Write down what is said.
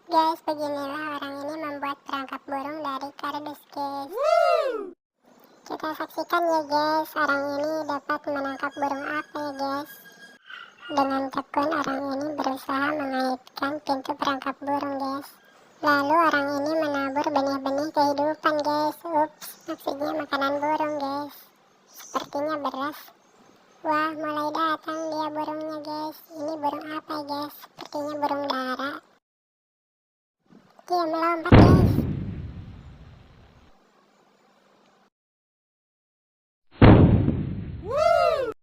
Guys, beginilah orang ini membuat perangkap burung dari kardus, guys. Kita saksikan ya guys, orang ini dapat menangkap burung apa ya guys. Dengan tekun orang ini berusaha mengaitkan pintu perangkap burung guys. Lalu orang ini menabur benih-benih kehidupan guys. Ups, maksudnya makanan burung guys. Sepertinya beras. Wah, mulai datang dia burungnya guys. Ini burung apa guys? Sepertinya burung dara. Dia melompat guys.